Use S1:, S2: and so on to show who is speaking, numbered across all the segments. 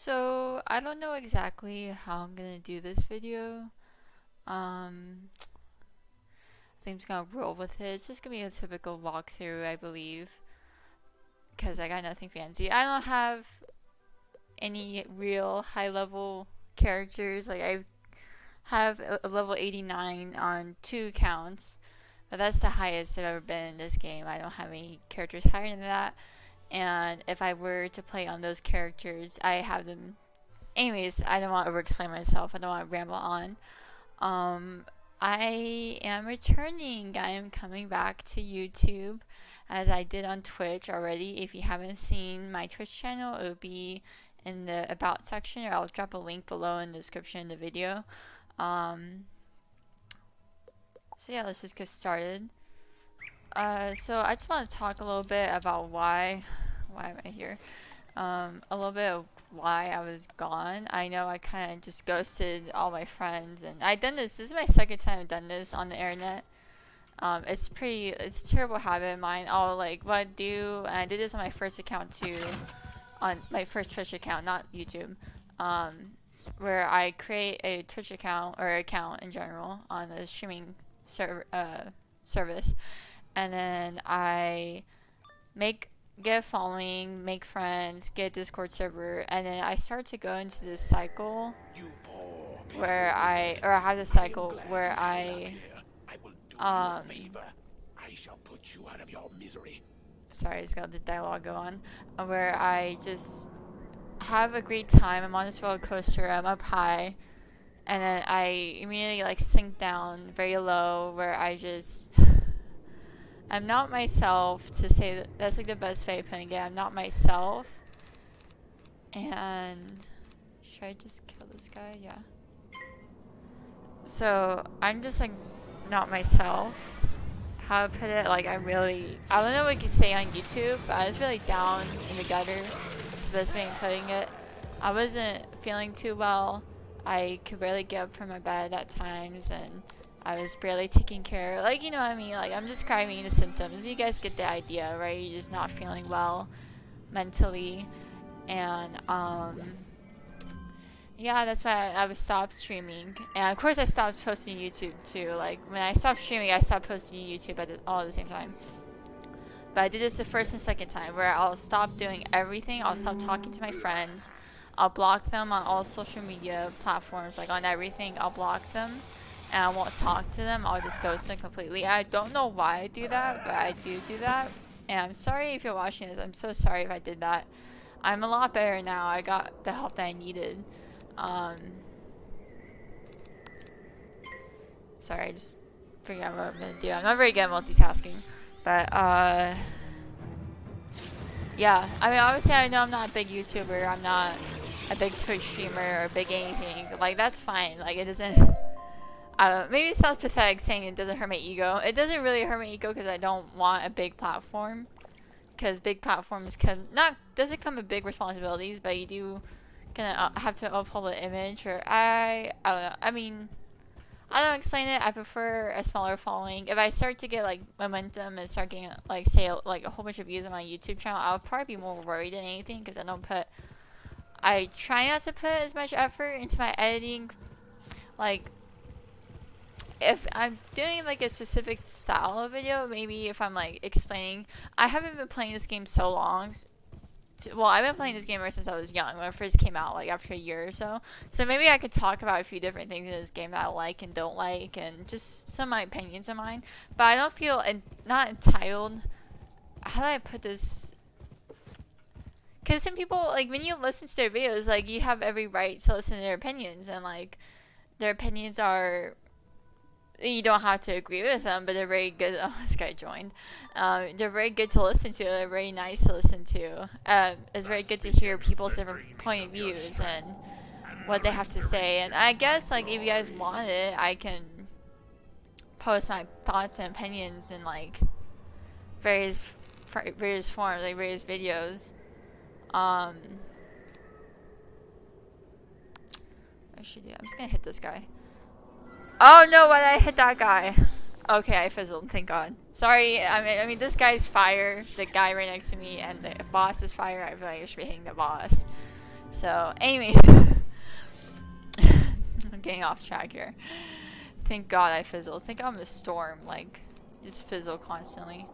S1: So, I don't know exactly how I'm gonna do this video. I think I'm just gonna roll with it. It's just gonna be a typical walkthrough, I believe. Because I got nothing fancy. I don't have any real high level characters. Like, I have a level 89 on 2 accounts. But that's the highest I've ever been in this game. I don't have any characters higher than that. And if I were to play on those characters, I have them. Anyways, I don't want to over explain myself. I don't want to ramble on. Um, I am returning. I am coming back to YouTube as I did on Twitch already. If you haven't seen my Twitch channel, it will be in the About section, or I'll drop a link below in the description of the video. Um, so yeah, let's just get started. So I just want to talk a little bit about why am I here? A little bit of why I was gone. I know I kind of just ghosted all my friends, and I've done this. This is my second time I've done this on the internet. It's a terrible habit of mine. I'll like what I do, and I did this on my first account too, on my first Twitch account, not YouTube. Um, where I create a Twitch account or account in general on a streaming service, and then I make get a following, make friends, get a Discord server, and then I start to go into this cycle where I have this cycle where
S2: I will do you a
S1: um
S2: favor. I shall put you out of your misery.
S1: sorry, I just got the dialogue go on, where I just have a great time. I'm on this roller coaster, I'm up high, and then I immediately like sink down very low where I'm not myself, to say that that's like the best way of putting it. I'm not myself. And should I just kill this guy? Yeah. So I'm just like not myself. How to put it? Like I don't know what you can say on YouTube, but I was really down in the gutter. It's the best way of putting it. I wasn't feeling too well. I could barely get up from my bed at times, and I was barely taking care. Like, you know what I mean? Like, I'm describing the symptoms. You guys get the idea, right? You're just not feeling well mentally. And, yeah, that's why I was stopped streaming. And, of course, I stopped posting YouTube, too. Like, when I stopped streaming, I stopped posting YouTube all at the same time. But I did this the first and second time, where I'll stop doing everything. I'll stop talking to my friends. I'll block them on all social media platforms, like on everything. I'll block them, and I won't talk to them. I'll just ghost them completely. I don't know why I do that, but I do that. And I'm sorry if you're watching this. I'm so sorry if I did that. I'm a lot better now. I got the help that I needed. Sorry, I just figured out what I'm gonna do. I'm not very good at multitasking, but yeah. I mean, obviously, I know I'm not a big YouTuber. I'm not a big Twitch streamer or a big anything. Like, that's fine. Like, it doesn't. I don't know. Maybe it sounds pathetic saying it doesn't hurt my ego. It doesn't really hurt my ego because I don't want a big platform. Because big platforms doesn't come with big responsibilities, but you do kind of have to uphold an image. Or I don't know. I mean, I don't explain it. I prefer a smaller following. If I start to get like momentum and start getting like say like a whole bunch of views on my YouTube channel, I'll probably be more worried than anything because I try not to put as much effort into my editing. Like, if I'm doing like a specific style of video, maybe if I'm like explaining, I haven't been playing this game so long. Well, I've been playing this game ever since I was young, when it first came out, like after a year or so. So maybe I could talk about a few different things in this game that I like and don't like, and just some of my opinions of mine. But I don't feel not entitled. How do I put this? Because some people, like, when you listen to their videos, like, you have every right to listen to their opinions, and like their opinions are, you don't have to agree with them, but they're very good. Oh, this guy joined. They're very good to listen to. They're very nice to listen to. It's very good to hear people's different point of views and what they have to say. And I guess, like, if you guys want it, I can post my thoughts and opinions in like various forms, like various videos. What should I do? I'm just gonna hit this guy. Oh no, why did I hit that guy? Okay, I fizzled, thank god. Sorry, I mean this guy's fire, the guy right next to me, and the boss is fire. I feel like I should be hitting the boss. So, anyway, I'm getting off track here. Thank God I fizzled. Think I'm a storm, like, just fizzle constantly.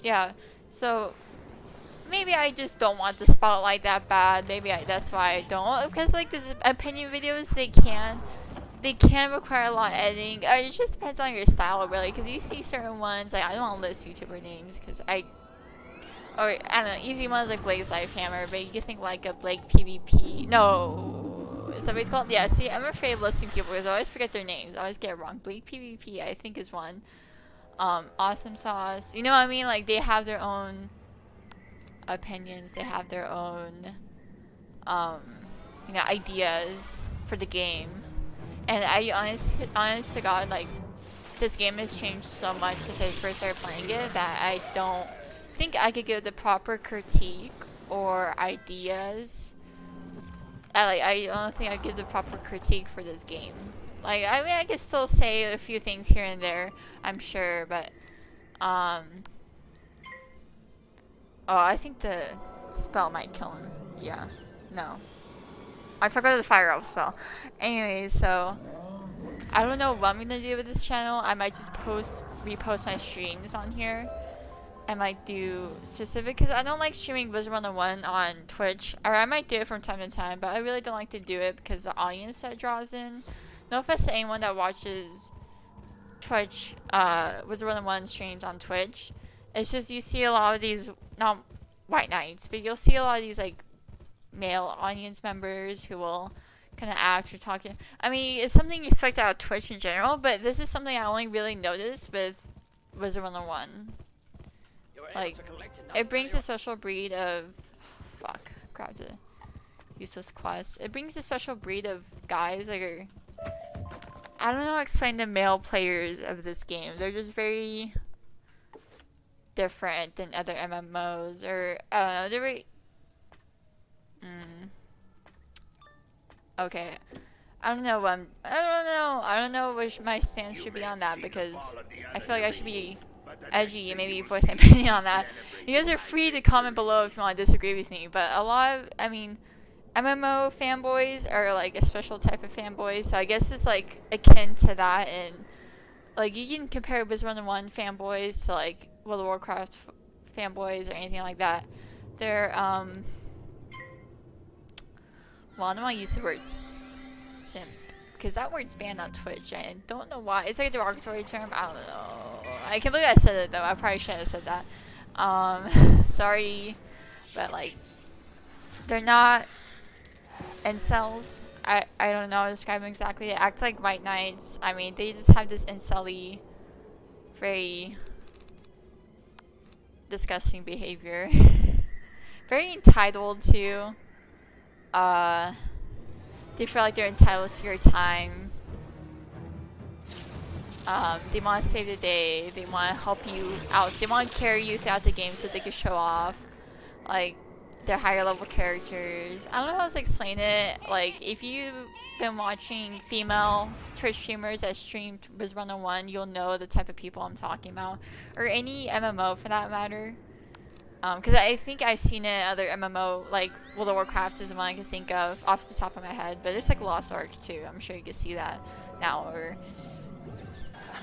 S1: Yeah, so maybe I just don't want the spotlight that bad. Maybe that's why I don't. Because like these opinion videos, they can require a lot of editing. It just depends on your style, really. Because you see certain ones, like I don't want to list YouTuber names, because or I don't know, easy ones like Blaze Lifehammer, but you can think like a Blake PvP. No, is that what it's called? Yeah. See, I'm afraid of listing people because I always forget their names. I always get it wrong. Blake PvP, I think, is one. Awesome Sauce. You know what I mean? Like they have their own opinions. They have their own, ideas for the game. And honest to God, like this game has changed so much since I first started playing it that I don't think I could give the proper critique or ideas. I don't think I give the proper critique for this game. Like, I mean, I could still say a few things here and there, I'm sure, but, oh, I think the spell might kill him. Yeah. No. I talk about the fire up spell. Anyways, so, I don't know what I'm gonna do with this channel. I might just repost my streams on here. I might do specific, because I don't like streaming Wizard 101 on Twitch, or I might do it from time to time, but I really don't like to do it because the audience that draws in. No offense to anyone that watches Twitch, Wizard 101 streams on Twitch. It's just you see a lot of these, not white knights, but you'll see a lot of these like male audience members who will kind of act or talk. I mean, it's something you expect out of Twitch in general, but this is something I only really noticed with Wizard 101. Like, it brings a special breed of... Fuck. Grabbed a useless quest. It brings a special breed of guys that are... I don't know how to explain the male players of this game. They're just very different than other MMOs. Or, I don't know. They're very... Okay. I don't know I don't know what my stance should be on that, because I feel like I should be edgy and maybe voice my opinion on that. You guys are free to comment below if you want to disagree with me, but a lot of, I mean, MMO fanboys are like a special type of fanboys, so I guess it's like akin to that, and like you can compare Wizard 101 fanboys to like World of Warcraft fanboys or anything like that. They're, well, I don't want to use the word simp, because that word's banned on Twitch. I don't know why. It's like a derogatory term. I don't know. I can't believe I said it though. I probably shouldn't have said that. Sorry, but like, they're not incels. I don't know how to describe them exactly. They act like white knights. I mean, they just have this incel-y, very disgusting behavior. Very entitled too. They feel like they're entitled to your time. They want to save the day. They want to help you out. They want to carry you throughout the game so they can show off, like, their higher level characters. I don't know how to explain it. Like, if you've been watching female Twitch streamers that streamed Wizard 101, you'll know the type of people I'm talking about, or any MMO for that matter. Because I think I've seen it in other MMO, like World of Warcraft is the one I can think of off the top of my head, but there's like Lost Ark too. I'm sure you can see that now, or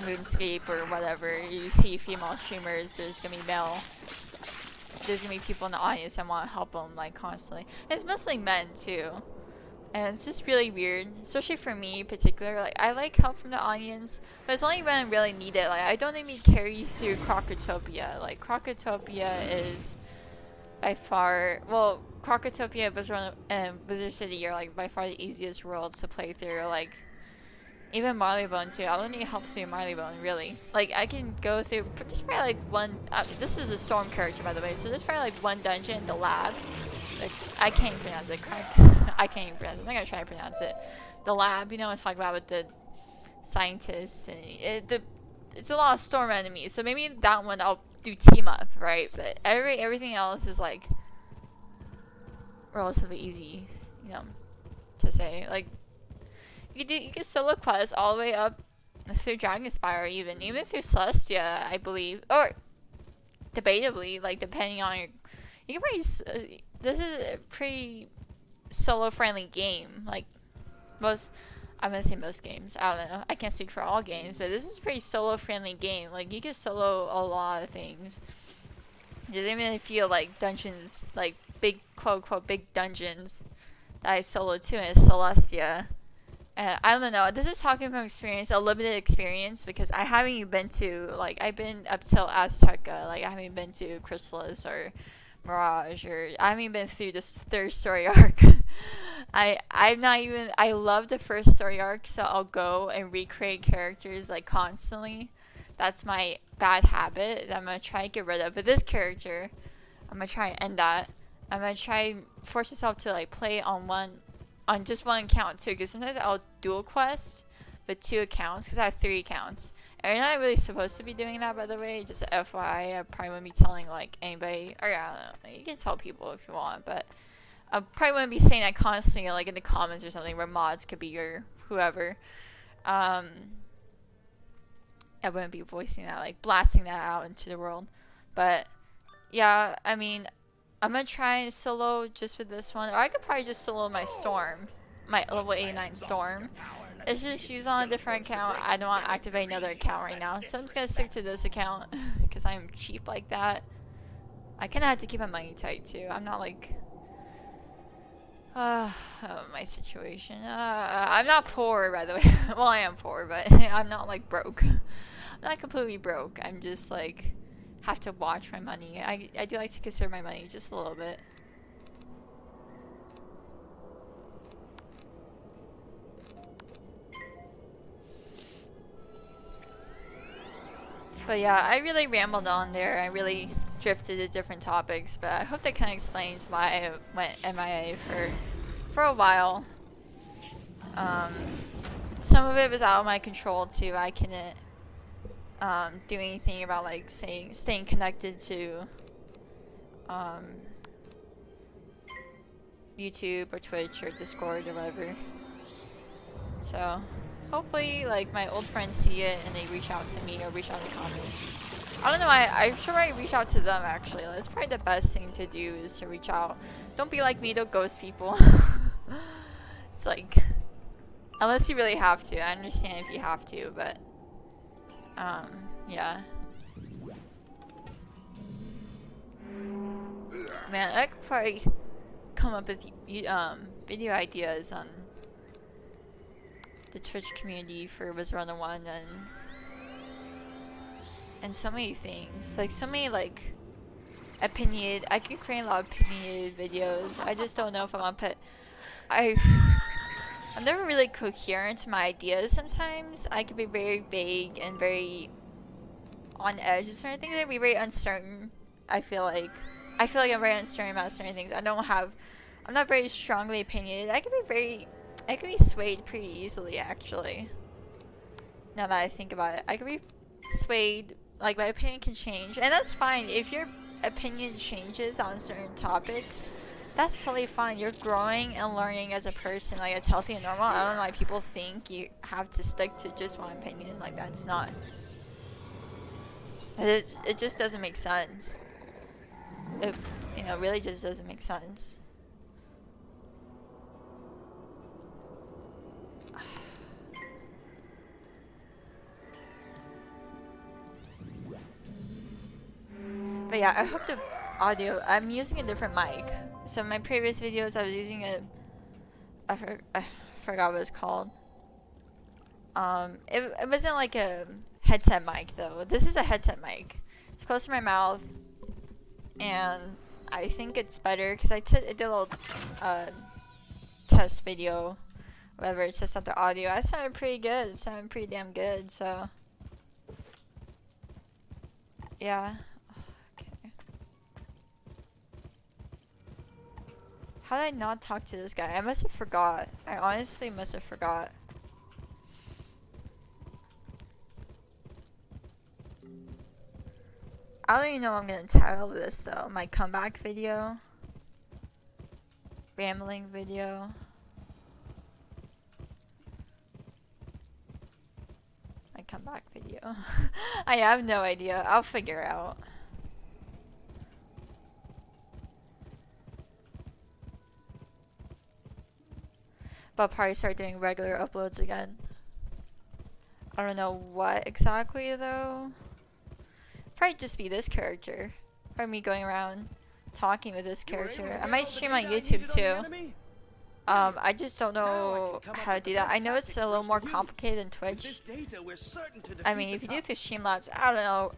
S1: RuneScape or whatever. You see female streamers, there's gonna be people in the audience that want to help them like constantly. And it's mostly men too, and it's just really weird, especially for me in particular. Like, I like help from the audience, but it's only when I really need it. Like, I don't need me to carry you through Crocotopia. Like, Crocotopia is by far, well, Crocotopia and Wizard City are like by far the easiest worlds to play through. Like, even Marleybone too. I don't need help through Marleybone, really. Like, I can go through just probably like one. This is a storm character, by the way, so there's probably like one dungeon in the lab. Like, I can't even pronounce it. I can't even pronounce it. I'm not gonna try to pronounce it. The lab, you know what I'm talking about with the scientists, and it's a lot of storm enemies. So maybe that one I'll do team up, right? But everything else is like relatively easy, you know, to say. Like, you can solo quest all the way up through Dragonspire, even through Celestia, I believe, or debatably, like depending on your, you can probably. This is a pretty solo-friendly game. Like most, I'm gonna say most games. I don't know. I can't speak for all games, but this is a pretty solo-friendly game. Like you can solo a lot of things. It doesn't even feel like dungeons, like big quote big dungeons that I soloed too in Celestia. And I don't know. This is talking from experience, a limited experience, because I haven't even been to, like, I've been up till Azteca. Like I haven't been to Chrysalis or Mirage, or I haven't even been through this third story arc. I'm not even. I love the first story arc, so I'll go and recreate characters like constantly. That's my bad habit that I'm gonna try to get rid of. But this character, I'm gonna try and end that. I'm gonna try and force myself to like play on just one account too, because sometimes I'll dual quest with 2 accounts, because I have 3 accounts. And you're not really supposed to be doing that, by the way. Just FYI, I probably wouldn't be telling like anybody, or I don't know. You can tell people if you want, but I probably wouldn't be saying that constantly, like in the comments or something, where mods could be your whoever. I wouldn't be voicing that, like blasting that out into the world. But yeah, I mean, I'm gonna try and solo just with this one, or I could probably just solo my Storm, my level 89 Storm. It's just she's on a different account. I don't want to activate another account right now, so I'm just gonna stick to this account because I'm cheap like that. I kind of have to keep my money tight too. I'm not like, oh, my situation. I'm not poor, by the way. Well, I am poor, but I'm not like broke. I'm not completely broke. I'm just like have to watch my money. I do like to conserve my money just a little bit. But yeah, I really rambled on there. I really drifted to different topics, but I hope that kind of explains why I went MIA for a while. Some of it was out of my control too. I couldn't do anything about like staying connected to YouTube or Twitch or Discord or whatever. So hopefully like my old friends see it and they reach out to me or reach out in the comments. I don't know, I'm sure I reach out to them actually. That's probably the best thing to do, is to reach out. Don't be like me, don't ghost people. It's like, unless you really have to. I understand if you have to, but yeah. Man, I could probably come up with video ideas on the Twitch community for Wizard 1 and so many things. Like so many like opinionated, I could create a lot of opinionated videos. I just don't know if I want to put I'm never really coherent to my ideas sometimes. I could be very vague and very on edge of certain things. I can be very uncertain. I feel like I'm very uncertain about certain things. I'm not very strongly opinionated. I can be swayed pretty easily actually. Now that I think about it, I can be swayed, like my opinion can change, and that's fine. If your opinion changes on certain topics, that's totally fine. You're growing and learning as a person. Like, it's healthy and normal. I don't know why people think you have to stick to just one opinion. Like, that's not. It just doesn't make sense. It, really just doesn't make sense. But yeah, I hope the audio. I'm using a different mic. So in my previous videos, I was using I forgot what it's called. It wasn't like a headset mic though. This is a headset mic. It's close to my mouth, and I think it's better because I did a little test video, whatever. It test out the audio. I sounded pretty good. It sounded pretty damn good. So yeah. How did I not talk to this guy? I must have forgot. I honestly must have forgot. I don't even know what I'm gonna title this though. My comeback video. Rambling video. exact video. I have no idea. I'll figure out. But I'll probably start doing regular uploads again. I don't know what exactly though. Probably just be this character. Or me going around talking with this character. I might stream on YouTube too. I just don't know how to do that. I know it's a little more complicated than Twitch. I mean, if you do it through Streamlabs, I don't know.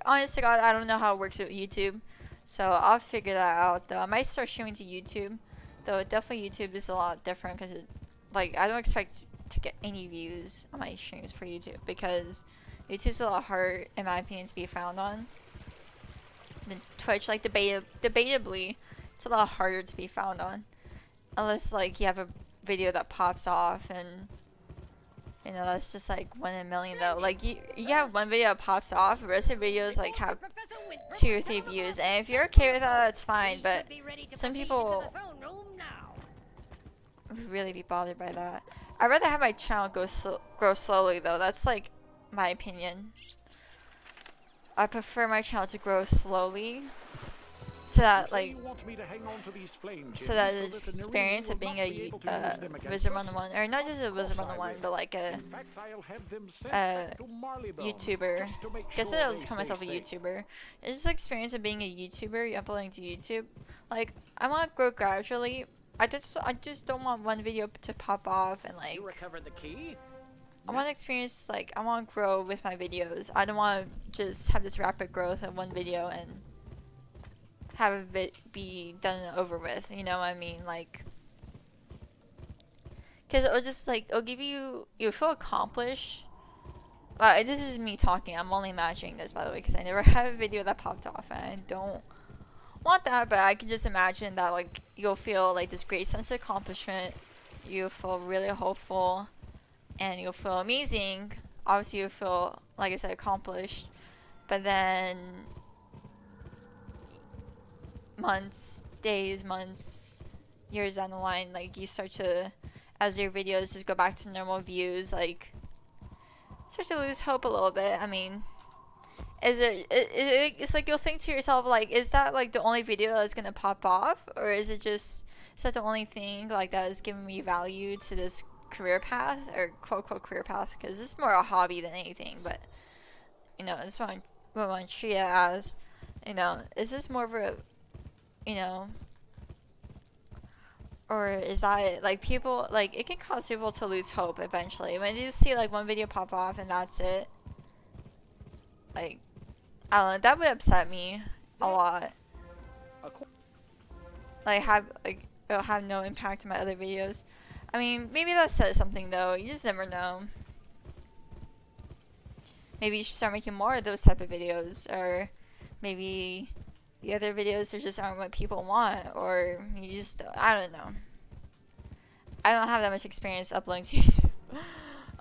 S1: Honest to God, I don't know how it works with YouTube. So I'll figure that out though. I might start streaming to YouTube. Though definitely YouTube is a lot different because like I don't expect to get any views on my streams for YouTube because YouTube's a lot harder in my opinion to be found on than Twitch. Like debatably, it's a lot harder to be found on unless like you have a video that pops off and you know that's just like 1 in a million though. Like you have one video that pops off, the rest of the videos like have 2 or 3 views, and if you're okay with that, that's fine. But some people would really be bothered by that. I'd rather have my channel grow slowly though. That's like my opinion. I prefer my channel to grow slowly, so that like, so that the experience of being a Wizard 101, or not just a Wizard 101, but like a YouTuber. Guess I'll just call myself a YouTuber. It's just the experience of being a YouTuber, you're uploading to YouTube. Like I want to grow gradually. I just don't want one video to pop off and like.
S2: You recovered the key?
S1: I want to experience, like, I want to grow with my videos. I don't want to just have this rapid growth in one video and have it be done and over with, you know what I mean? Like, because it'll just, like, it'll give you, you'll feel accomplished. This is me talking, I'm only imagining this, by the way, because I never had a video that popped off, and I don't want that, but I can just imagine that, like, you'll feel, like, this great sense of accomplishment. You'll feel really hopeful. And you'll feel amazing. Obviously you'll feel, like I said, accomplished. But then months, days, months, years down the line, like you start to, as your videos just go back to normal views, like start to lose hope a little bit. I mean, it's like you'll think to yourself, like, is that like the only video that's gonna pop off, or is that the only thing like that is giving me value to this career path, or quote-unquote career path, because this is more a hobby than anything, but you know, this is what I want to treat it as. You know, is this more of a, you know, or is that like people, like it can cause people to lose hope eventually when you see like one video pop off and that's it. Like, I don't know, that would upset me a lot. Like it'll have no impact on my other videos. I mean, maybe that says something though. You just never know. Maybe you should start making more of those type of videos, or maybe the other videos are just aren't what people want, or you just, I don't know. I don't have that much experience uploading to YouTube.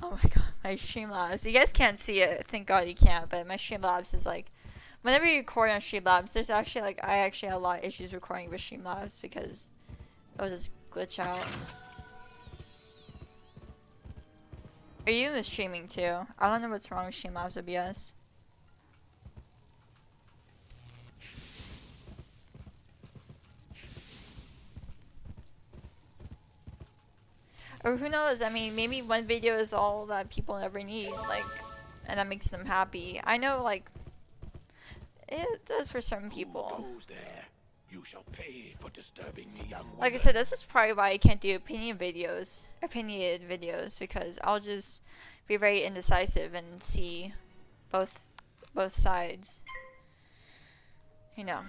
S1: Oh my god, my Streamlabs. You guys can't see it. Thank God you can't. But my Streamlabs is like, whenever you record on Streamlabs, there's actually like, I actually had a lot of issues recording with Streamlabs because it was just glitch out. Are you in the streaming too? I don't know what's wrong with Streamlabs OBS. Or who knows, I mean, maybe one video is all that people ever need, like, and that makes them happy. I know, like, it does for certain people.
S2: Who goes there? You shall pay for disturbing the young woman.
S1: Like I said, this is probably why I can't do opinionated videos, because I'll just be very indecisive and see both sides. You know.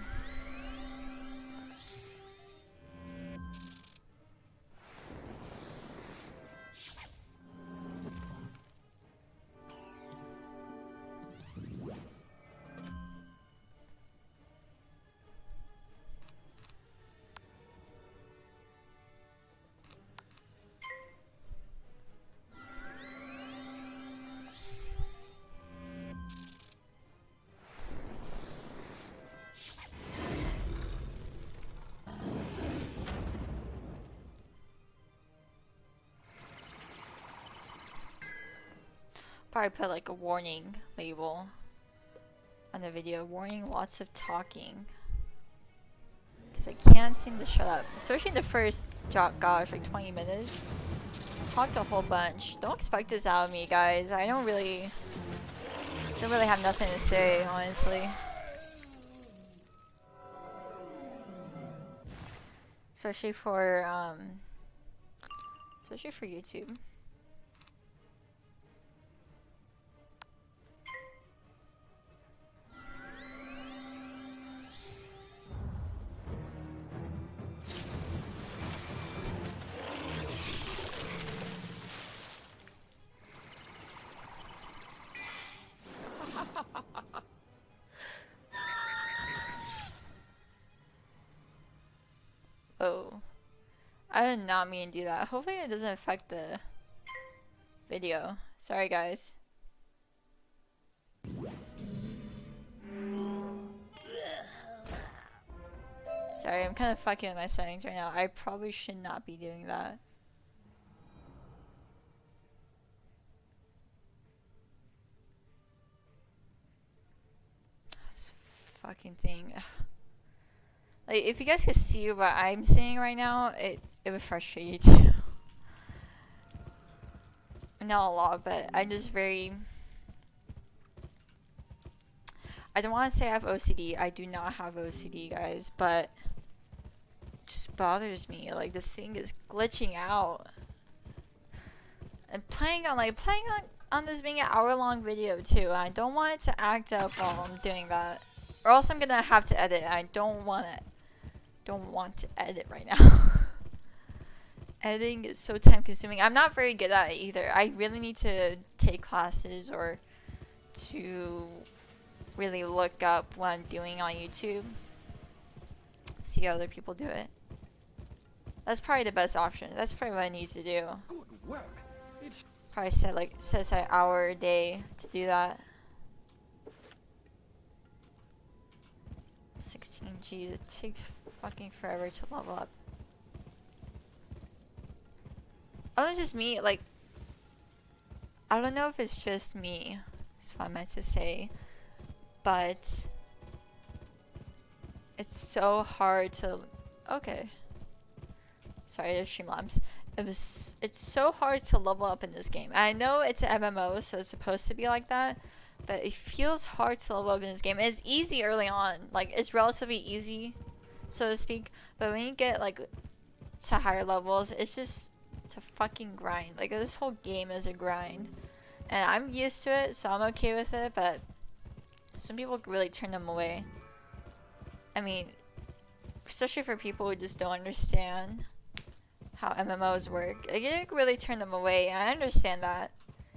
S1: Probably put like a warning label on the video. Warning, lots of talking. Because I can't seem to shut up. Especially in the first, gosh, like 20 minutes. I talked a whole bunch. Don't expect this out of me, guys. I don't really have nothing to say, honestly. Especially for YouTube. Oh. I did not mean to do that. Hopefully it doesn't affect the video. Sorry, guys. Sorry, I'm kind of fucking with my settings right now. I probably should not be doing that. This fucking thing. Like, if you guys could see what I'm seeing right now, it would frustrate you too. Not a lot, but I'm just very... I don't want to say I have OCD. I do not have OCD, guys, but it just bothers me. Like, the thing is glitching out. And planning on this being an hour-long video too. I don't want it to act up while I'm doing that, or else I'm gonna have to edit. I don't want to edit right now. Editing is so time-consuming. I'm not very good at it either. I really need to take classes or to really look up what I'm doing on YouTube. See how other people do it. That's probably the best option. That's probably what I need to do.
S2: Good work. It's
S1: Probably set aside an hour a day to do that. 16 G's. It takes fucking forever to level up. Oh, it's just me. Like, I don't know if it's just me. That's what I meant to say. But it's so hard to. Okay. Sorry, there's Streamlabs. It's so hard to level up in this game. I know it's an MMO, so it's supposed to be like that, but it feels hard to level up in this game. It's easy early on, like it's relatively easy, so to speak. But when you get like to higher levels, it's a fucking grind. Like this whole game is a grind, and I'm used to it, so I'm okay with it. But some people really turn them away. I mean, especially for people who just don't understand how MMOs work. Like, it really turn them away. I understand that.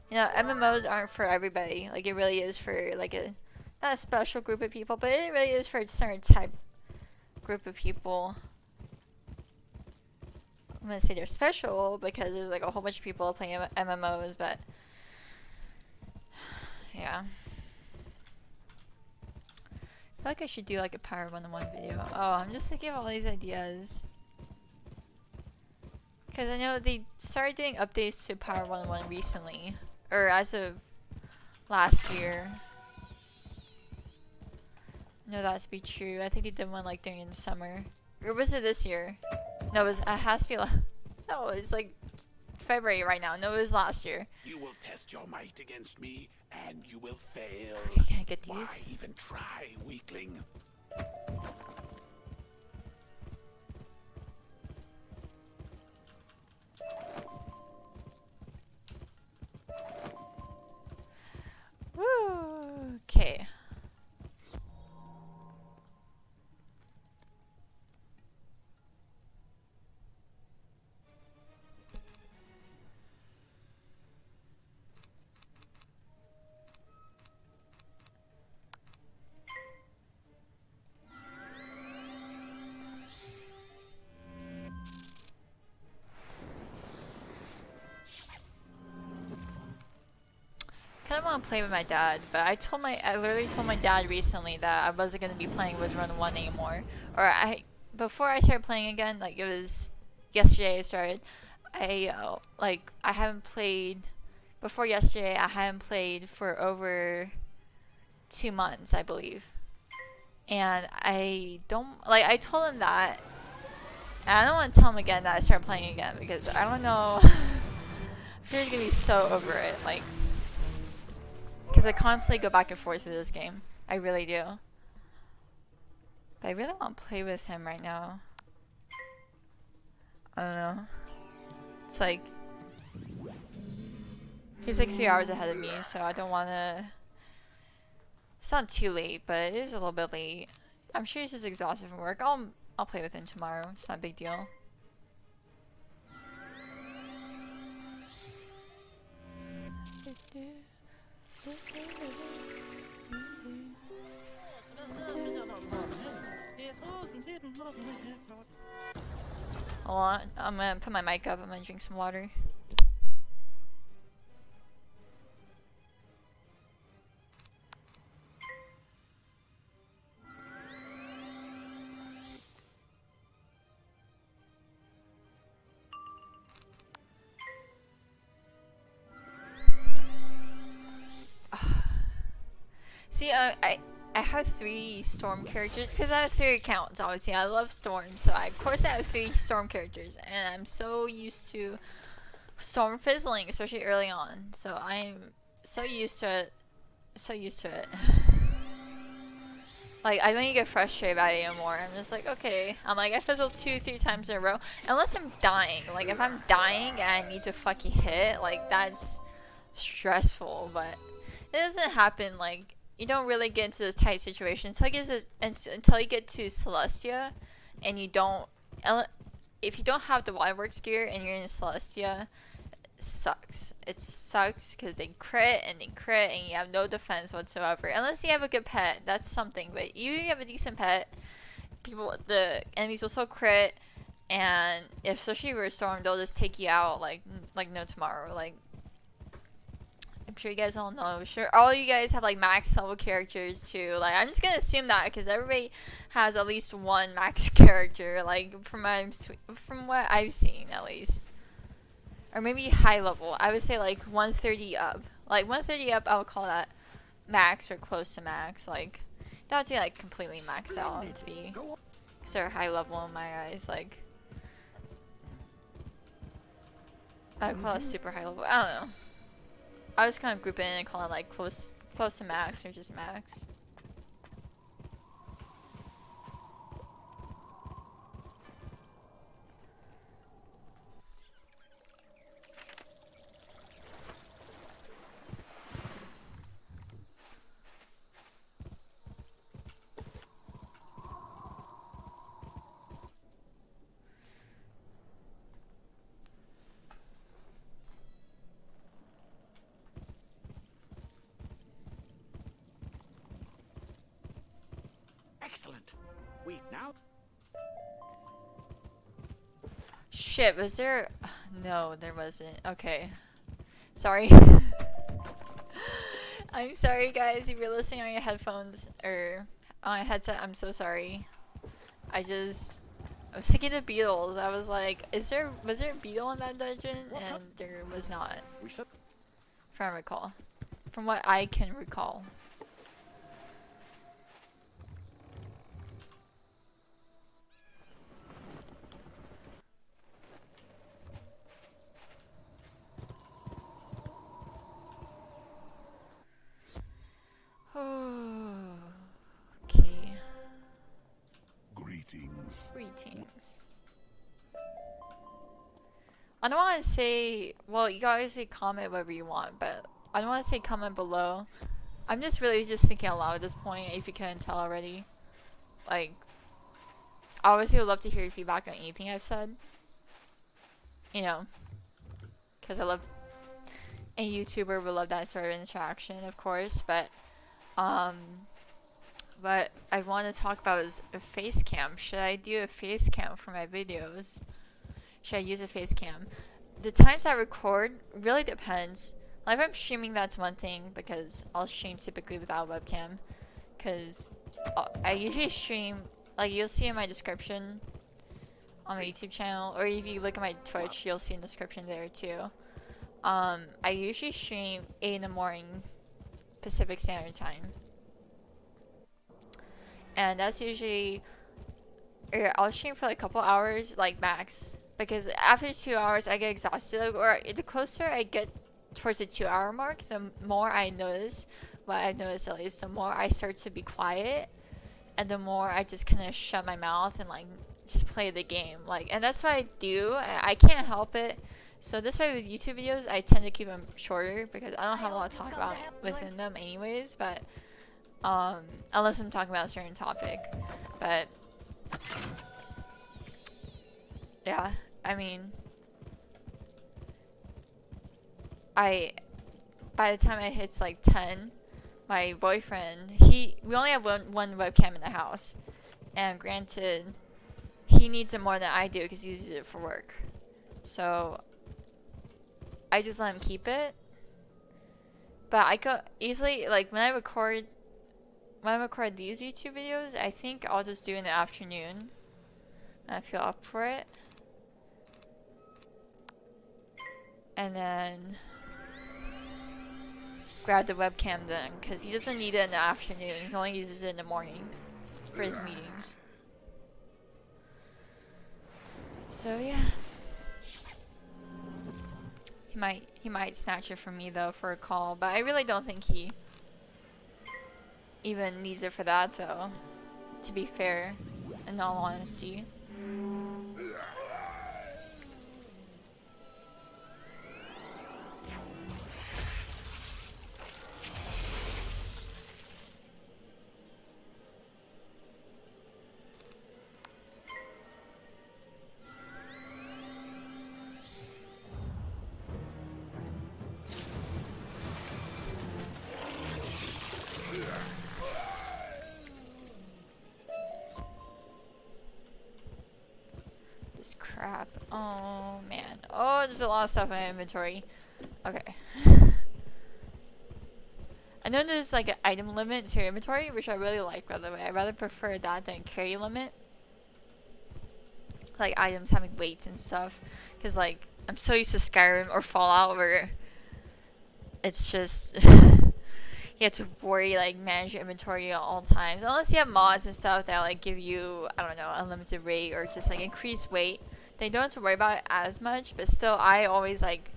S1: You know, MMOs aren't for everybody. Like, it really is for, like, not a special group of people, but it really is for a certain type group of people. I'm gonna say they're special because there's, like, a whole bunch of people playing MMOs, but... yeah. I feel like I should do, like, a Power 101 video. Oh, I'm just thinking of all these ideas. Because I know they started doing updates to Power 101 recently. Or as of last year. I know that to be true. I think they did one like during the summer. Or was it this year? No, it has to be no, it's like February right now. No, it was last year.
S2: You will test your might against me, and you will fail.
S1: Okay, can I get these?
S2: Why even try, weakling?
S1: Woo! Okay. I kind of want to play with my dad, but I literally told my dad recently that I wasn't going to be playing Wizard 1 anymore. Or before I started playing again, like it was yesterday I started, I haven't played before yesterday, I hadn't played for over 2 months, I believe. And I don't, like, I told him that. And I don't want to tell him again that I started playing again because I don't know. I'm sure he's gonna be so over it. Like, because I constantly go back and forth through this game. I really do. But I really want to play with him right now. I don't know. It's like, he's like 3 hours ahead of me, so I don't want to. It's not too late, but it is a little bit late. I'm sure he's just exhausted from work. I'll play with him tomorrow. It's not a big deal. Hold on, I'm gonna put my mic up. I'm gonna drink some water. See, I have 3 Storm characters because I have 3 accounts. Obviously, I love Storm, so of course I have 3 Storm characters, and I'm so used to Storm fizzling, especially early on. So I'm so used to it. So used to it. Like, I don't even get frustrated about it anymore. I'm just like, okay. I'm like, I fizzled 2-3 times in a row. Unless I'm dying. Like, if I'm dying and I need to fucking hit, like, that's stressful. But it doesn't happen, like, you don't really get into this tight situation until you get to Celestia, and you don't. If you don't have the Wireworks gear and you're in Celestia, it sucks. It sucks because they crit and you have no defense whatsoever. Unless you have a good pet, that's something. But you have a decent pet, the enemies will still crit, and especially if you're a Storm, they'll just take you out like no tomorrow. Like, I'm sure you guys all know. I'm sure all you guys have like max level characters too. Like, I'm just gonna assume that because everybody has at least one max character. Like, from what I've seen at least, or maybe high level. I would say like 130 up. Like 130 up, I would call that max or close to max. Like, that would be like completely maxed out to be considered high level in my eyes. Like, I would call it super high level. I don't know. I was kind of group it in and call it like close to max or just max.
S2: Excellent. We now.
S1: Shit, was there? No, there wasn't. Okay. Sorry. I'm sorry, guys, if you're listening on your headphones or on a headset. I'm so sorry. I was thinking of beetles. I was like, was there a beetle in that dungeon? And there was not.
S2: We should.
S1: From what I can recall. Okay.
S2: Greetings.
S1: I don't want to say, well, you guys say comment whatever you want, but I don't want to say comment below. I'm just really just thinking out loud at this point, if you couldn't tell already. Like, I obviously would love to hear your feedback on anything I've said. You know, because I love, any YouTuber would love that sort of interaction, of course, but what I want to talk about is a face cam. Should I do a face cam for my videos? Should I use a face cam? The times I record really depends. Like, if I'm streaming, that's one thing, because I'll stream typically without a webcam. Because I usually stream, like, you'll see in my description on my YouTube channel, or if you look at my Twitch, you'll see in the description there too. I usually stream 8 in the morning Pacific Standard Time. And that's usually, I'll stream for like a couple hours, like max. Because after 2 hours, I get exhausted. Or the closer I get towards the 2 hour mark, the more I notice, what I've noticed at least, the more I start to be quiet. And the more I just kind of shut my mouth and like just play the game. Like, and that's what I do. I can't help it. So this way with YouTube videos, I tend to keep them shorter because I don't have a lot to talk about within them anyways. But unless I'm talking about a certain topic. But yeah, I mean, by the time it hits like 10, my boyfriend, we only have one webcam in the house, and granted, he needs it more than I do because he uses it for work. So I just let him keep it. But I could easily, like, when I record these YouTube videos, I think I'll just do it in the afternoon. I feel up for it. And then grab the webcam then, because he doesn't need it in the afternoon. He only uses it in the morning for his meetings. So yeah. He might snatch it from me though for a call, but I really don't think he even needs it for that though, to be fair, in all honesty. This crap. Oh man. Oh, there's a lot of stuff in my inventory. Okay. I know there's like an item limit to your inventory, which I really like, by the way. I rather prefer that than carry limit. Like items having weights and stuff. Because like, I'm so used to Skyrim or Fallout where it's just you have to worry, like, manage your inventory at all times. Unless you have mods and stuff that like give you, I don't know, unlimited rate or just like increased weight. They don't have to worry about it as much, but still I always like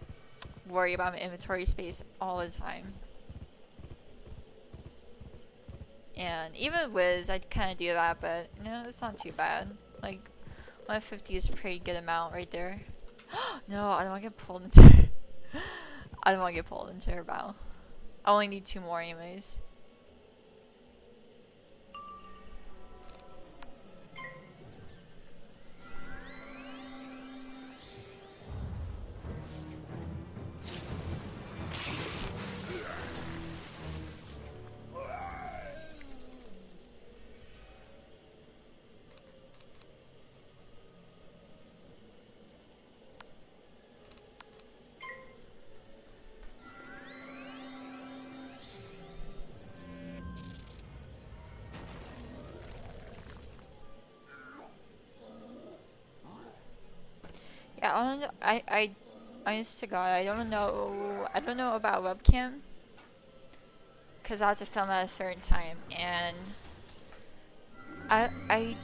S1: worry about my inventory space all the time. And even Wiz, I kind of do that, but you know, it's not too bad. Like 150 is a pretty good amount right there. No, I don't want to get pulled into I don't want to get pulled into her battle. I only need 2 more anyways. Yeah, I don't know, I honest to God, I don't know about webcam. Cause I have to film at a certain time, and I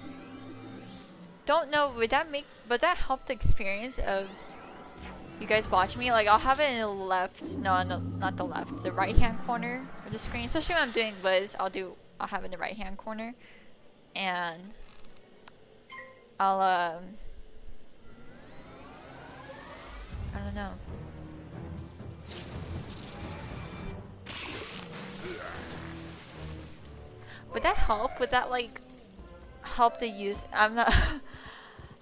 S1: don't know, would that help the experience of you guys watching me? Like, I'll have it in the left, no, not the left, the right hand corner of the screen. Especially when I'm doing Wiz, I'll have it in the right hand corner, and I'll I don't know. Would that help? Would that like help the use? I'm not.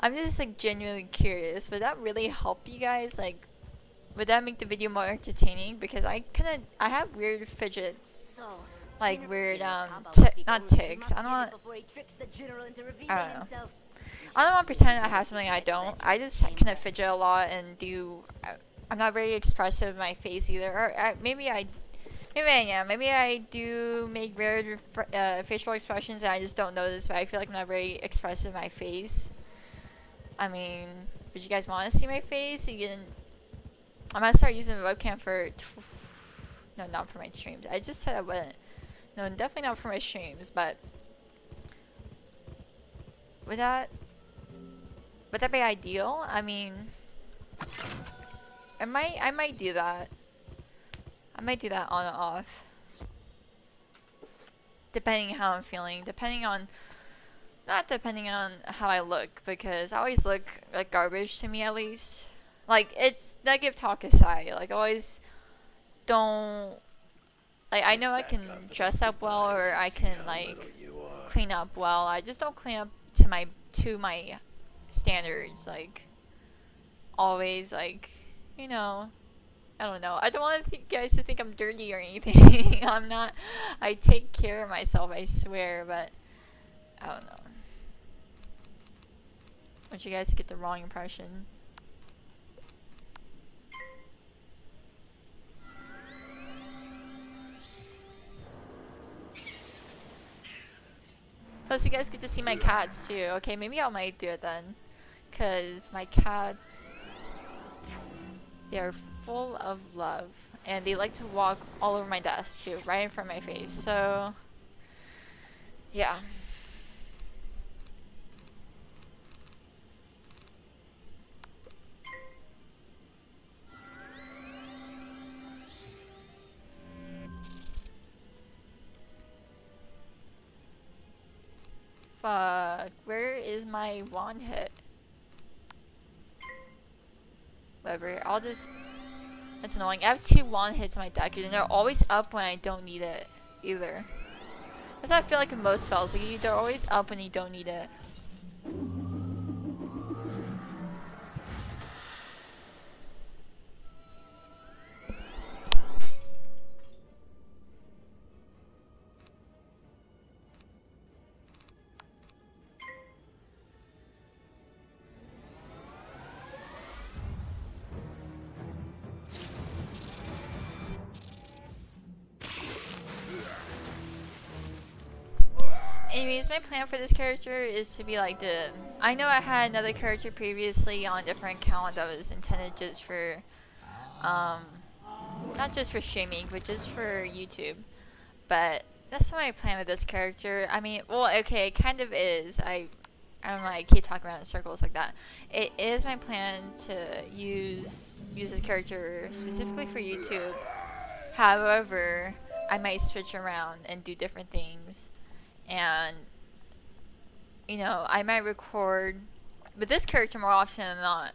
S1: I'm just like genuinely curious. Would that really help you guys? Like, would that make the video more entertaining? Because I have weird fidgets, like weird not ticks. I don't know. I don't want to pretend I have something I don't. I just kind of fidget a lot and I'm not very expressive in my face either. Or maybe I am. Maybe I do make weird facial expressions and I just don't notice. But I feel like I'm not very expressive in my face. I mean, would you guys want to see my face? You can I'm gonna start using the webcam for. No, not for my streams. I just said I wouldn't. No, definitely not for my streams. But would that be ideal? I mean, I might do that. I might do that on and off, depending how I'm feeling. Not depending on how I look, because I always look like garbage to me, at least. Like, it's negative talk aside. Like, I always don't. Like, I know I can dress up well, or I can like clean up well. I just don't clean up to my standards. Like, always, like, you know. I don't know. I don't want you guys to think I'm dirty or anything. I'm not. I take care of myself, I swear, but I don't know. I want you guys to get the wrong impression. Plus, you guys get to see my cats too. Okay, maybe I might do it then. Because my cats, they are full of love. And they like to walk all over my desk too, right in front of my face. So, yeah. Fuck, where is my wand hit? Whatever, I'll just... That's annoying. I have 2 wand hits in my deck, and they're always up when I don't need it, either. That's how I feel like in most spells. Like, they're always up when you don't need it. Anyways, my plan for this character is to be like the... I know I had another character previously on a different account that was intended just for... not just for streaming, but just for YouTube. But that's not my plan with this character. I mean, well, okay, it kind of is. I don't know, I keep talking around in circles like that. It is my plan to use this character specifically for YouTube. However, I might switch around and do different things. And, you know, I might record with this character more often than not,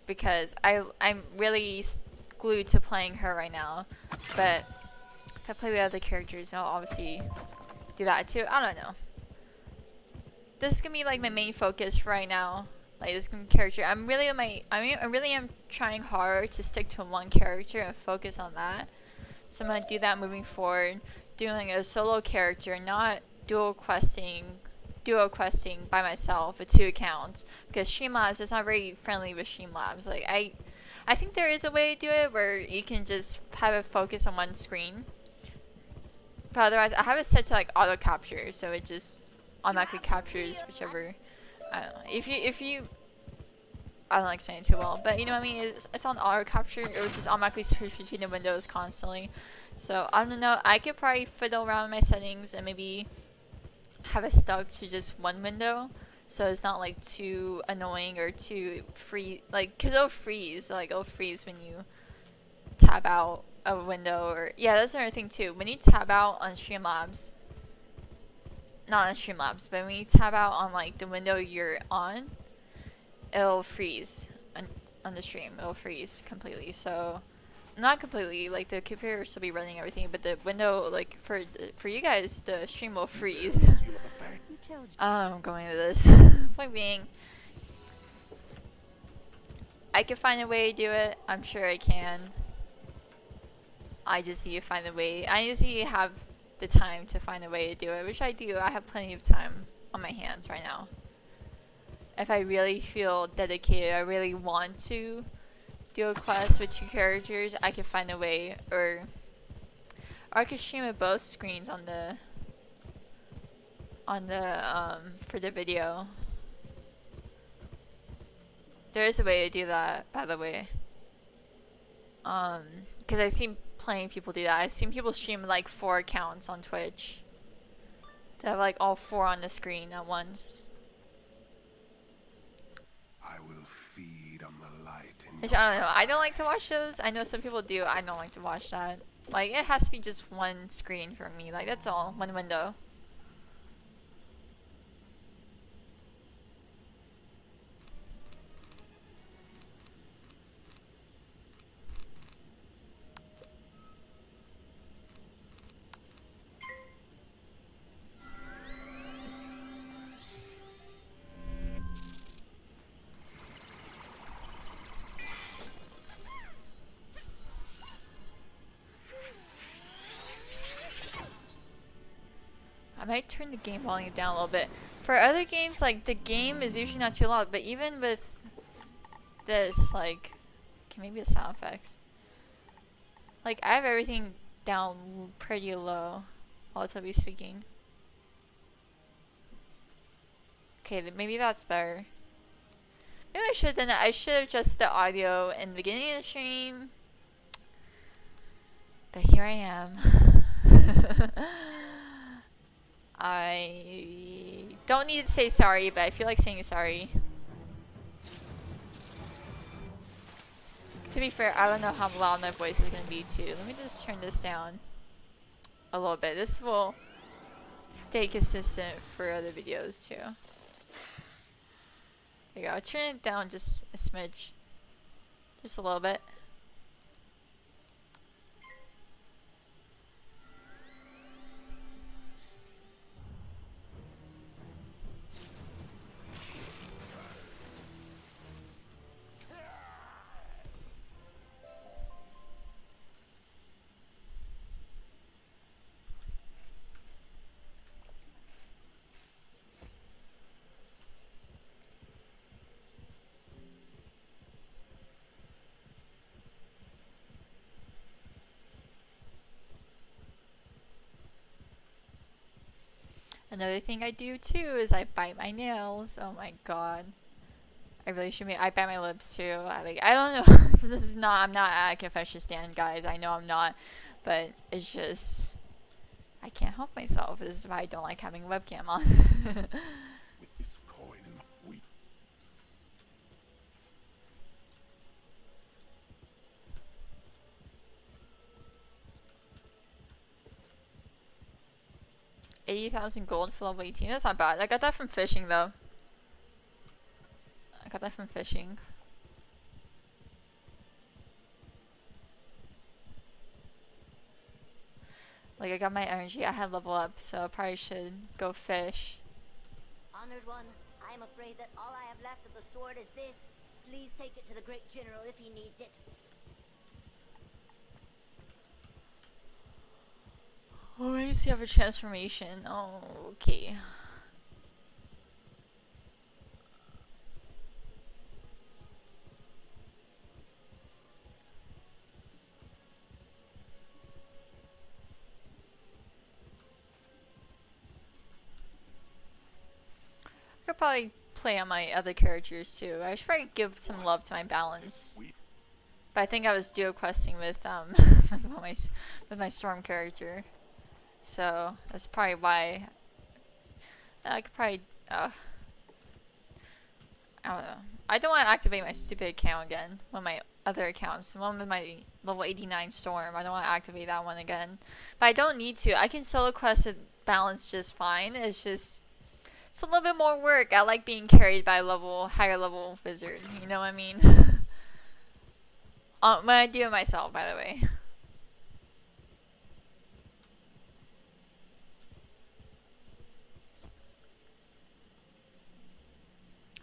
S1: because I'm really glued to playing her right now. But if I play with other characters, I'll obviously do that too. I don't know. This is gonna be like my main focus for right now. Like, this character, I really am trying hard to stick to one character and focus on that. So I'm gonna do that moving forward, doing a solo character, not dual questing by myself with 2 accounts, because Streamlabs is not very friendly with Streamlabs. Like, I think there is a way to do it where you can just have it focus on one screen, but otherwise I have it set to like auto capture, so it just automatically captures whichever. I don't know if you I don't explain it too well, but you know what I mean. It's on auto capture. It would just automatically switch between the windows constantly. So I don't know. I could probably fiddle around with my settings and maybe have it stuck to just one window, so it's not like too annoying or too free. Like, cause it'll freeze. Like, it'll freeze when you tab out a window. Or yeah, that's another thing too. When you tab out on Streamlabs, not on Streamlabs, but when you tab out on like the window you're on, it'll freeze on the stream. It'll freeze completely. So not completely, like the computer will still be running everything, but the window, like for you guys, the stream will freeze. I'm going to this. Point being, I can find a way to do it. I'm sure I can. I just need to find a way. I just need to have the time to find a way to do it, which I do. I have plenty of time on my hands right now. If I really feel dedicated, I really want to do a quest with 2 characters, I can find a way, or I could stream at both screens on the for the video. There is a way to do that, by the way. Because I've seen plenty of people do that. I've seen people stream like 4 accounts on Twitch. They have like all 4 on the screen at once.
S2: I will feed on the light in
S1: Which, I don't know. I don't like to watch those. I know some people do. I don't like to watch that. Like, it has to be just one screen for me. Like, that's all. One window. I might turn the game volume down a little bit. For other games, like, the game is usually not too loud, but even with this, like, okay, maybe it's sound effects. Like, I have everything down pretty low, relatively speaking. Okay, maybe that's better. Maybe I should have done that. I should have adjusted the audio in the beginning of the stream. But here I am. I don't need to say sorry, but I feel like saying sorry. To be fair, I don't know how loud my voice is going to be too. Let me just turn this down a little bit. This will stay consistent for other videos too. There you go. I'll turn it down just a smidge. Just a little bit. Another thing I do too is I bite my nails. Oh my god. I really should I bite my lips too. I don't know. This is not, I'm not at a confession stand, guys. I know I'm not. But it's just, I can't help myself. This is why I don't like having a webcam on.
S2: with this coin in my we
S1: 80,000 gold for level 18. That's not bad. I got that from fishing though. I got that from fishing. Like, I got my energy. I had level up, so I probably should go fish.
S3: Honored one, I am afraid that all I have left of the sword is this. Please take it to the great general if he needs it.
S1: Oh, I see. I have a transformation. Oh, okay. I could probably play on my other characters too. I should probably give some love to my balance. But I think I was duo questing with with my storm character, so that's probably why. I could probably I don't know. I don't want to activate my stupid account again. One of my other accounts, the one with my level 89 storm. I don't want to activate that one again. But I don't need to. I can solo quest with balance just fine. It's just, it's a little bit more work. I like being carried by a higher level wizard. You know what I mean? When I do it myself, by the way.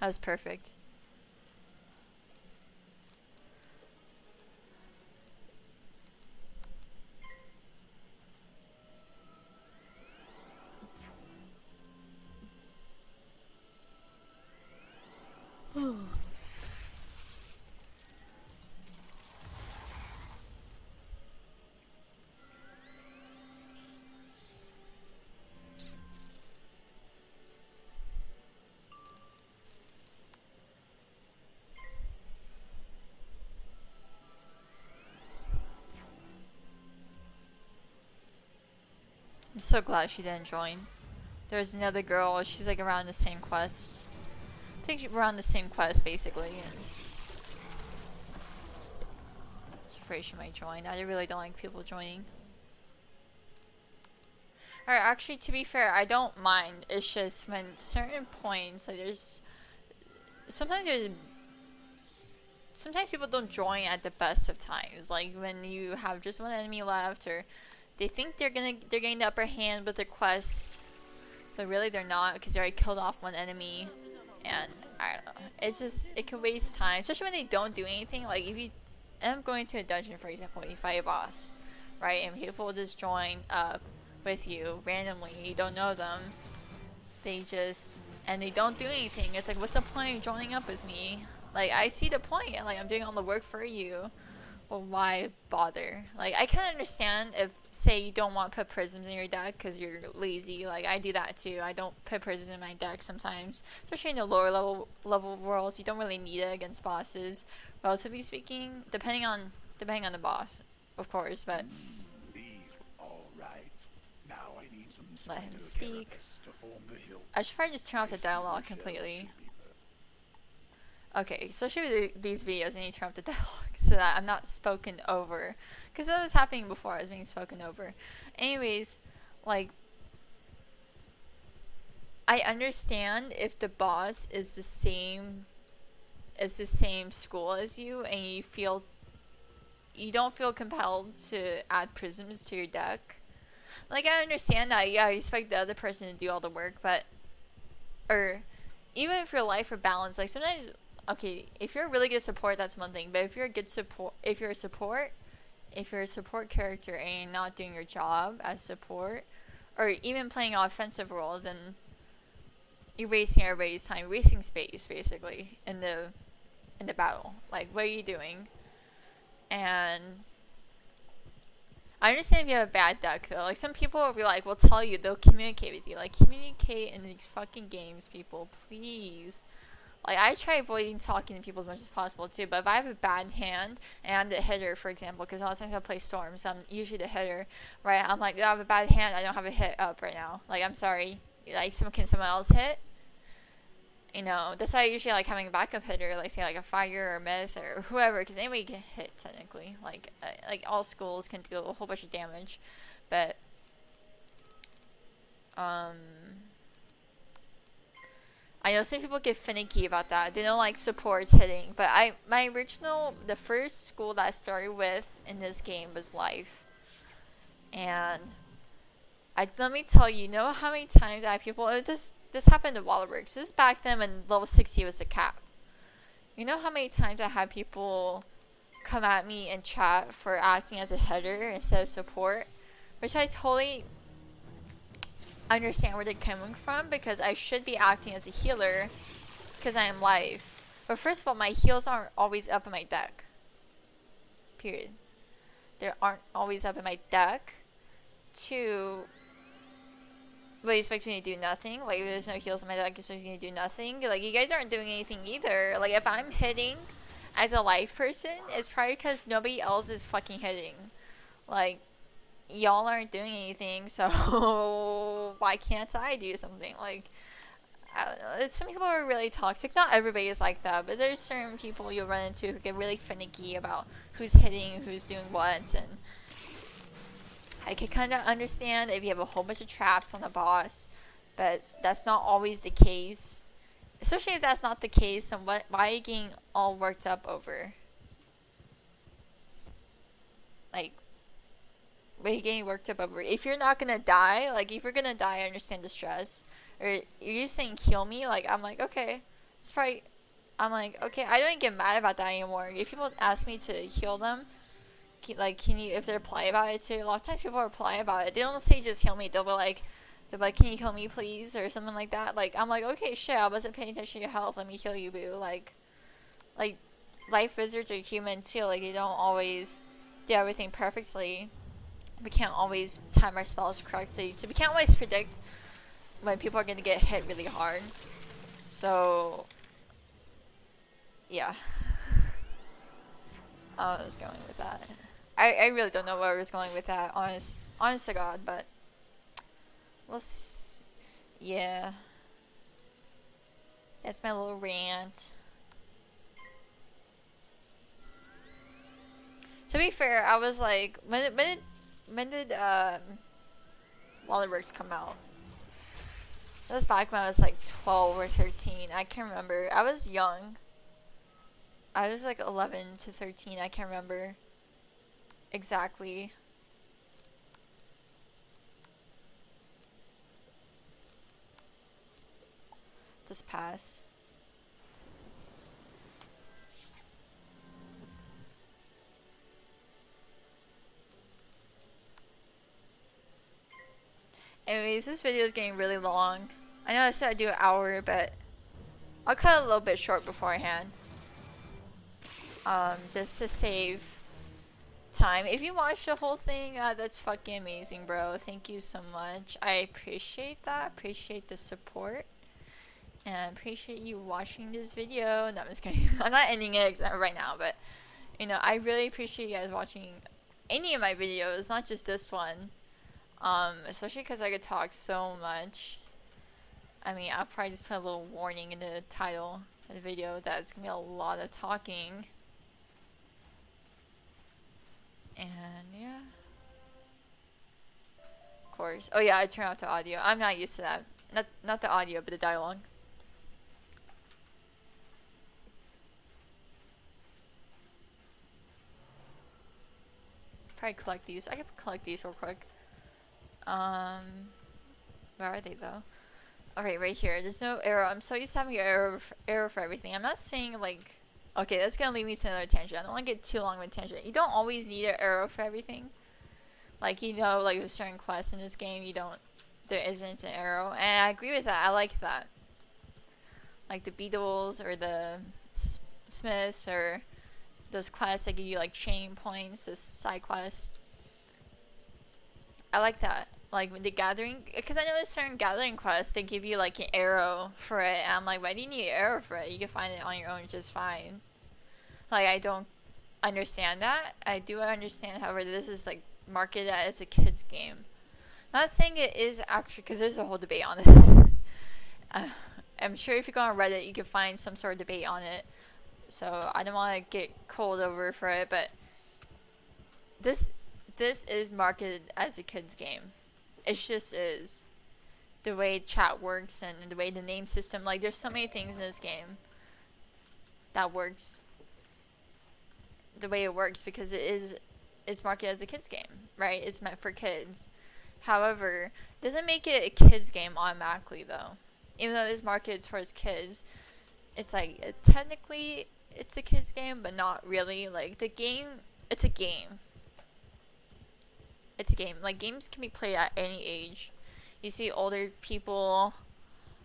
S1: That was perfect. I'm so glad she didn't join. There's another girl, she's like around the same quest. I think we're on the same quest basically, and I was afraid she might join. I really don't like people joining. Alright, actually, to be fair, I don't mind. It's just when certain points, like sometimes people don't join at the best of times. Like when you have just one enemy left, or they think they're getting the upper hand with their quest, but really they're not, because they already killed off one enemy. And I don't know. It's just, it can waste time, especially when they don't do anything. Like if you end up going to a dungeon, for example, you fight a boss, right? And people just join up with you randomly, you don't know them, they don't do anything. It's like, what's the point of joining up with me? Like, I see the point, like, I'm doing all the work for you, well, why bother? Like, I can understand if, say, you don't want to put prisms in your deck because you're lazy. Like, I do that too. I don't put prisms in my deck sometimes, especially in the lower level worlds. You don't really need it against bosses, relatively speaking, depending on the boss, of course. But let him speak. I should probably just turn off the dialogue completely. Okay, especially with these videos, I need to turn off the dialogue so that I'm not spoken over. Because that was happening before, I was being spoken over. Anyways, like, I understand if the boss is the same school as you, and you don't feel compelled to add prisms to your deck. Like, I understand that, yeah, you expect the other person to do all the work, but, or, even if your life or balance, like, sometimes, okay, if you're a really good support, that's one thing, but if you're a support character and you're not doing your job as support, or even playing an offensive role, then you're wasting everybody's time, you're wasting space, basically, in the battle. Like, what are you doing? And I understand if you have a bad deck, though. Like, some people will tell you, they'll communicate with you. Like, communicate in these fucking games, people, please. Like, I try avoiding talking to people as much as possible, too. But if I have a bad hand, and I'm the hitter, for example, because a lot of times I play Storm, so I'm usually the hitter, right? I'm like, I have a bad hand, I don't have a hit up right now. Like, I'm sorry. Like, can someone else hit? You know, that's why I usually like having a backup hitter, like say like a fire or myth or whoever, because anybody can hit technically. Like all schools can do a whole bunch of damage, but I know some people get finicky about that. They don't like supports hitting, but the first school that I started with in this game was Life, and let me tell you, know how many times I have people. This happened to Waterworks. This is back then when level 60 was the cap. You know how many times I had people come at me in chat for acting as a header instead of support, which I totally understand where they're coming from, because I should be acting as a healer because I am Life. But first of all, my heals aren't always up in my deck. Period. They aren't always up in my deck. Two, what, you expect me to do nothing? Like, if there's no heals in my deck, you expect me to do nothing? Like, you guys aren't doing anything either. Like, if I'm hitting as a Life person, it's probably because nobody else is fucking hitting. Like, y'all aren't doing anything, so why can't I do something? Like, I don't know. Some people are really toxic. Not everybody is like that, but there's certain people you'll run into who get really finicky about who's hitting, who's doing what, and I can kind of understand if you have a whole bunch of traps on the boss, but that's not always the case. Especially if that's not the case, then why are you getting all worked up over? Like, what are you getting worked up over? If you're not gonna die, like, if you're gonna die, I understand the stress. Or you're just saying heal me, like, I'm like, okay. It's probably, I'm like, okay, I don't get mad about that anymore. If people ask me to heal them, can you, if they're polite about it too, a lot of times people are polite about it. They don't say just heal me, they'll be like, can you heal me please, or something like that. Like, I'm like, okay, shit, I wasn't paying attention to your health, let me heal you, boo. Like, Life wizards are human too, like, they don't always do everything perfectly. We can't always time our spells correctly, so we can't always predict when people are gonna get hit really hard. So, yeah. I was going with that. I really don't know where I was going with that, honest to God, but Yeah. That's my little rant. To be fair, I was like, when did Waterworks come out? That was back when I was like 12 or 13. I can't remember. I was young. I was like 11 to 13. I can't remember exactly. Just pass. Anyways, this video is getting really long. I know I said I'd do an hour, but I'll cut it a little bit short beforehand. Just to save time. If you watched the whole thing, that's fucking amazing, bro. Thank you so much. I appreciate that. Appreciate the support. And appreciate you watching this video. No, I'm just kidding. I'm not ending it right now, but you know, I really appreciate you guys watching any of my videos, not just this one. Especially because I could talk so much. I mean, I'll probably just put a little warning in the title of the video that it's gonna be a lot of talking. And yeah. Of course. Oh yeah, I turned off the audio. I'm not used to that. Not the audio, but the dialogue. Probably collect these. I could collect these real quick. Where are they though? Okay, right here. There's no arrow. I'm so used to having an arrow for everything. I'm not saying like, okay, that's gonna lead me to another tangent. I don't want to get too long of a tangent. You don't always need an arrow for everything. Like, you know, like with certain quests in this game, there isn't an arrow, and I agree with that. I like that. Like the beetles or the smiths or those quests that give you like chain points, the side quests. I like that. Like with the gathering, because I know there's certain gathering quests they give you like an arrow for it, and I'm like, why do you need an arrow for it? You can find it on your own just fine. Like, I don't understand that. I do understand, however, this is like marketed as a kids game. Not saying it is actually, because there's a whole debate on this. I'm sure if you go on Reddit, you can find some sort of debate on it. So I don't want to get cold over for it, but this is marketed as a kids game. It just is. The way chat works and the way the name system, like there's so many things in this game that works the way it works because it's marketed as a kids game, right? It's meant for kids. However, doesn't make it a kids game automatically though. Even though it is marketed towards kids, it's like technically it's a kids game, but not really. Like the game, it's a game. It's a game. Like, games can be played at any age. You see older people,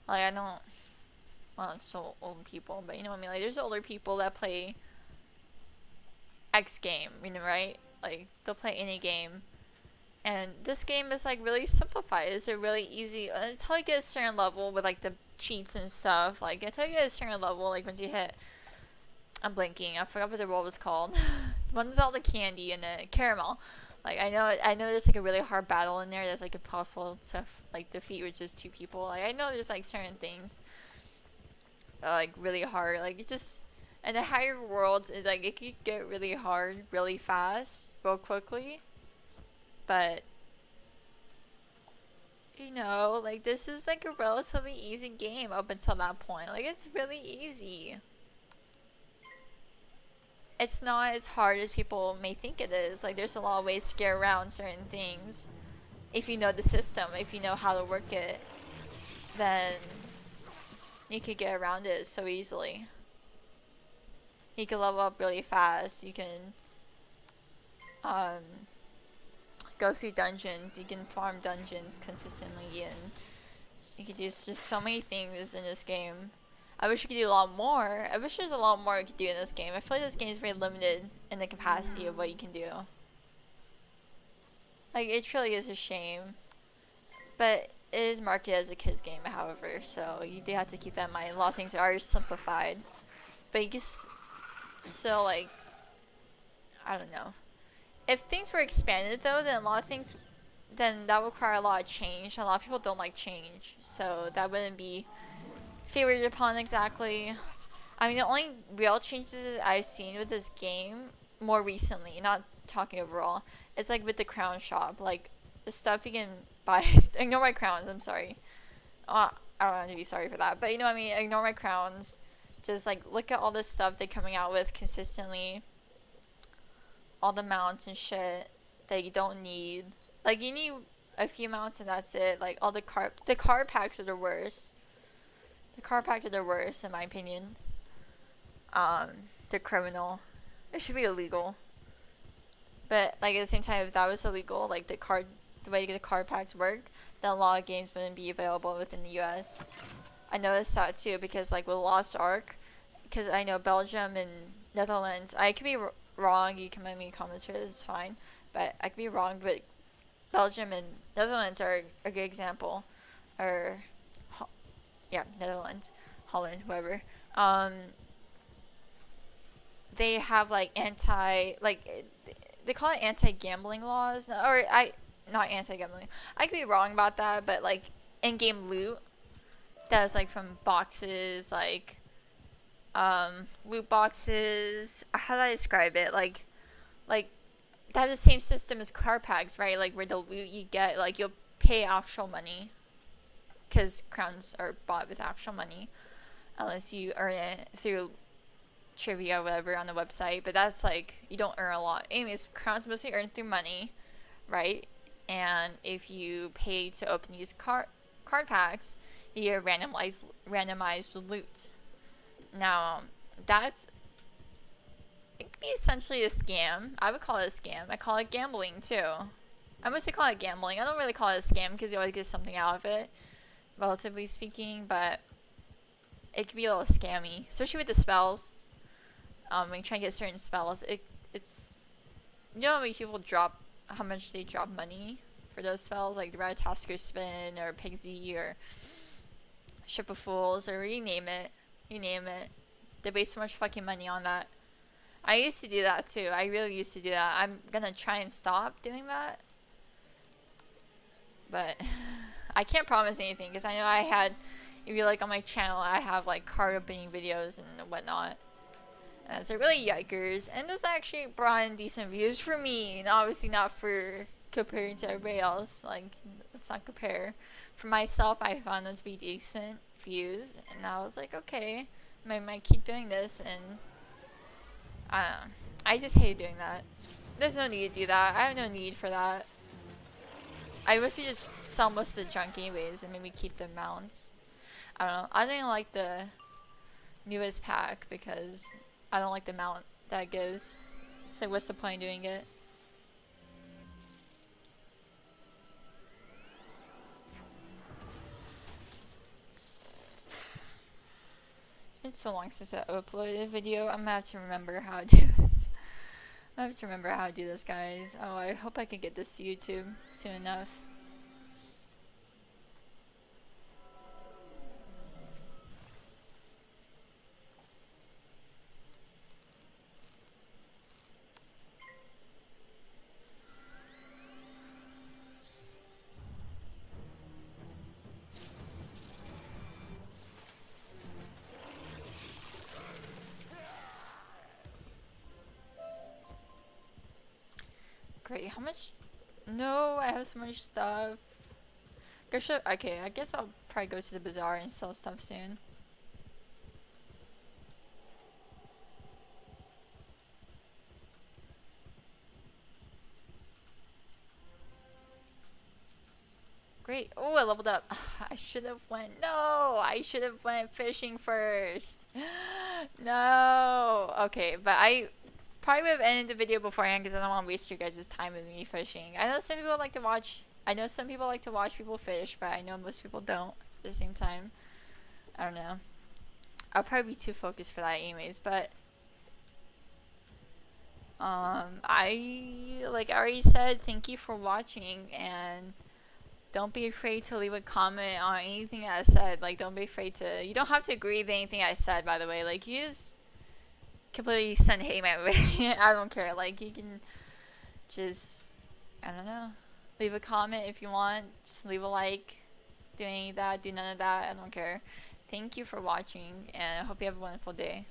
S1: like, I don't, well, it's so old people, but you know what I mean? Like, there's older people that play X game, you know, right? Like, they'll play any game. And this game is, like, really simplified. It's a really easy, until you get a certain level with, like, the cheats and stuff. Like, until you get a certain level, like, once you hit, I'm blanking, I forgot what the role was called. One with all the candy and the caramel. Like, I know there's, like, a really hard battle in there that's, like, impossible to, like, defeat with just 2 people. Like, I know there's, like, certain things, like, really hard. Like, it just, in the higher worlds, like, it could get really hard really fast, real quickly. But, you know, like, this is, like, a relatively easy game up until that point. Like, it's really easy. It's not as hard as people may think it is. Like, there's a lot of ways to get around certain things. If you know the system, if you know how to work it, then you could get around it so easily. You can level up really fast. You can go through dungeons. You can farm dungeons consistently, and you can do just so many things in this game. I wish you could do a lot more. I wish there's a lot more you could do in this game. I feel like this game is very limited in the capacity of what you can do. Like, it truly is a shame. But it is marketed as a kids game, however, so you do have to keep that in mind. A lot of things are simplified. But you can still, like, I don't know. If things were expanded, though, then a lot of things then that would require a lot of change. A lot of people don't like change, so that wouldn't be favored upon exactly. I mean, the only real changes I've seen with this game more recently, not talking overall, is like with the crown shop, like the stuff you can buy. Ignore my crowns. I'm sorry. I don't want to be sorry for that, but you know what I mean. Ignore my crowns. Just like look at all this stuff they're coming out with consistently. All the mounts and shit that you don't need. Like you need a few mounts and that's it. Like all the card packs are the worst. The card packs are the worst in my opinion. They're criminal. It should be illegal. But like at the same time, if that was illegal, like the way the card packs work, then a lot of games wouldn't be available within the U.S. I noticed that too because like with Lost Ark, because I know Belgium and Netherlands. I could be wrong. You can make me comments for this. It's fine, but I could be wrong. But Belgium and Netherlands are a good example, or yeah, Netherlands, Holland, whoever. They have like they call it anti-gambling laws, or not anti-gambling. I could be wrong about that, but like in-game loot that's like from boxes, like loot boxes. How do I describe it? Like they have the same system as card packs, right? Like where the loot you get, like you'll pay actual money, because crowns are bought with actual money, unless you earn it through trivia or whatever on the website. But that's like you don't earn a lot. Anyways, crowns mostly earned through money, right? And if you pay to open these card packs, you get randomized loot. Now that's it could be essentially a scam. I would call it a scam. I call it gambling too. I mostly call it gambling. I don't really call it a scam because you always get something out of it, relatively speaking. But it can be a little scammy, especially with the spells. When you try and get certain spells, it's you know how many people how much they drop money for those spells, like the Ratatasker Spin or Pigsy or Ship of Fools or you name it. They waste so much fucking money on that. I used to do that too. I really used to do that. I'm gonna try and stop doing that, but I can't promise anything because I know if you like on my channel, I have like card opening videos and whatnot. So really yikers, and those actually brought in decent views for me, and obviously not for comparing to everybody else. Like let's not compare. For myself, I found them to be decent views, and I was like, okay, I might keep doing this, and I don't know. I just hate doing that. There's no need to do that. I have no need for that. I wish you just sell most of the junk anyways and maybe keep the mounts. I don't know. I didn't like the newest pack because I don't like the mount that gives. So what's the point of doing it? It's been so long since I uploaded a video. I'm gonna have to remember how to do this. I have to remember how to do this, guys. Oh, I hope I can get this to YouTube soon enough. Great, how much? No, I have so much stuff. Okay, I guess I'll probably go to the bazaar and sell stuff soon. Great. Oh, I leveled up. I should have went. No, I should have went fishing first. No. Okay, but I probably would have ended the video beforehand because I don't want to waste your guys' time with me fishing. I know some people like to watch. People fish, but I know most people don't. At the same time, I don't know. I'll probably be too focused for that, anyways. But like I already said, thank you for watching, and don't be afraid to leave a comment on anything that I said. Like, don't be afraid to. You don't have to agree with anything I said, by the way. Like, you just completely send hate my way. I don't care. Like, you can just, I don't know, Leave a comment if you want. Just leave a like. Do any of that. Do none of that. I don't care. Thank you for watching, and I hope you have a wonderful day.